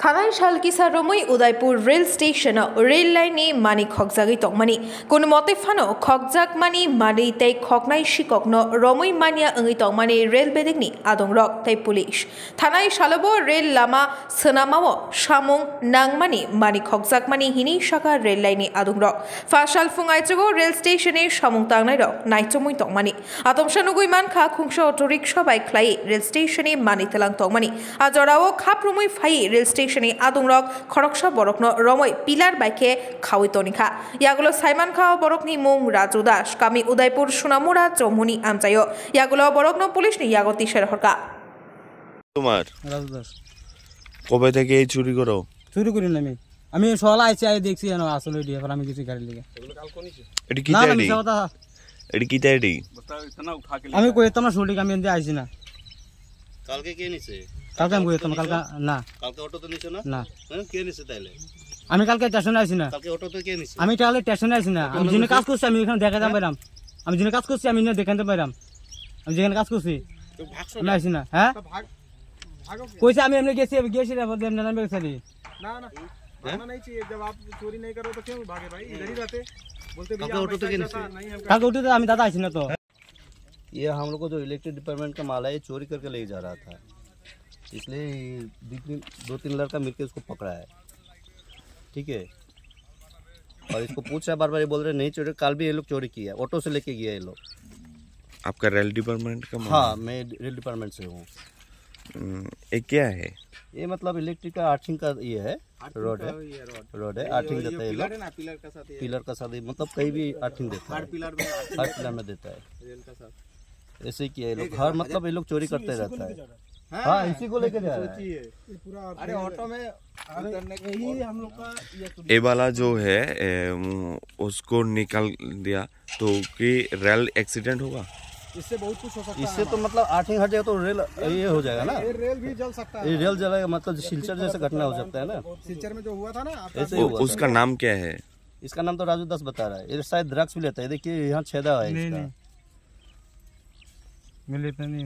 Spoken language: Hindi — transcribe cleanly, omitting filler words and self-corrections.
थानाय शालकिसा रमै Udaipur rail station rail line मानी खगजागी तंगमानी कोन मते फानो खगजाक मानी मानी तै खगनाय शिककनो रमै मानिया अंगै तंगमानी रेल बेदिगनि आदं रक तै पुलिस थानाय शालबो रेल लामा सोनामावो सामुं नांमानी मानी खगजाक मानी हिनि शाखा रेल लाइन आदं रक फाशाल फुंगाइचगो रेल स्टेशने सामुं तांनाय रक नाइचमुइ तंगमानी आतमशानुगुइ मानखा खुंगसो अटो रिक्शा बाइक ख्लाइ रेल स्टेशने मानी तलां तंगमानी आजरावो खाप्रमुइ फाइ रेल स्टेशन आदुंरक खरकसा बरकनो रमै पिलार बाइके खावै तनिखा यागुलो साइमान खाओ बरकनि मुं राजू दास कामी उदयपुर सुनामुरा जमुनी आमचायो यागुलो बरकनो पुलिसनि यागति शेरहरका তোমার রাজু দাস কবে থেকে এই চুরি করো? চুরি করি না আমি সকালে আইছি আই দেখছি জানো আসলে দিয়ে আমি কিছু গাড়ি লিগে এগুলো কাল কোন নিছে এটি কি তাইডি এটি কি তাইডি ইতনা উঠা के আমি কইতাম না শুটি আমি এন্ড আইছি না কালকে কে নিছে কালকে আমি কইতাম কালকে না কালকে অটো তো নিছে না না কে নিছে তাইলে আমি কালকে স্টেশনে আইছি না কালকে অটো তো কে নিছে আমি তাহলে স্টেশনে আইছি না আমি যিনি কাজ করছি আমি এখানে দেখাতে পাইরাম আমি যিনি কাজ করছি আমি না দেখাতে পাইরাম আমি যেখানে কাজ করছি আমি আইছি না হ্যাঁ কইছে আমি এমনি গেছি রে বলতে না জানবে সারি ना ना भागना नहीं चाहिए। जब आप चोरी नहीं करो तो क्यों भागे भाई? इधर ही रहते बोलते कालके ऑटो तो के निचे কালকে উঠে তো আমি দাদা আইছি না তো ये हम लोग को जो इलेक्ट्रिक डिपार्टमेंट का माल है ये चोरी करके ले जा रहा था, इसलिए दो तीन लड़का मिलकर इसको पकड़ा है। ठीक है, और इसको पूछ रहा बार बार, ये बोल रहे नहीं चोरी, कल भी ये लोग चोरी किया, ऑटो से लेके गया ये लोग। आपका रेल डिपार्टमेंट का? हाँ, मैं रेल डिपार्टमेंट से हूँ। ये क्या है? ये मतलब इलेक्ट्रिक का आर्थिंग का ये है, रोड है, आर्थिंग देता है ये लोग, पिलर का साथ मतलब कहीं भी आर्थिंग देता है, हर पिलर में देता है। ऐसे ही किया ये लोग, हर मतलब ये लोग चोरी करते रहता है। हाँ, इसी को लेके जा रहा है। अरे ऑटो में यही हम लोग का ये वाला जो है उसको निकाल दिया तो कि रेल एक्सीडेंट होगा? इससे बहुत कुछ हो सकता है। इससे तो मतलब आर्थिंग हट जाएगा तो रेल ये हो जाएगा ना, रेल भी जल सकता है। ये रेल जलेगा मतलब सिलचर जैसे घटना हो सकता है ना। सिलचर में जो हुआ था ना ऐसे ही हुआ था। उसका नाम क्या है? इसका नाम तो राजू दास बता रहा है। ये शायद ड्रग्स भी लेता है, देखिए यहाँ छेदा है इसका। मिले तो नहीं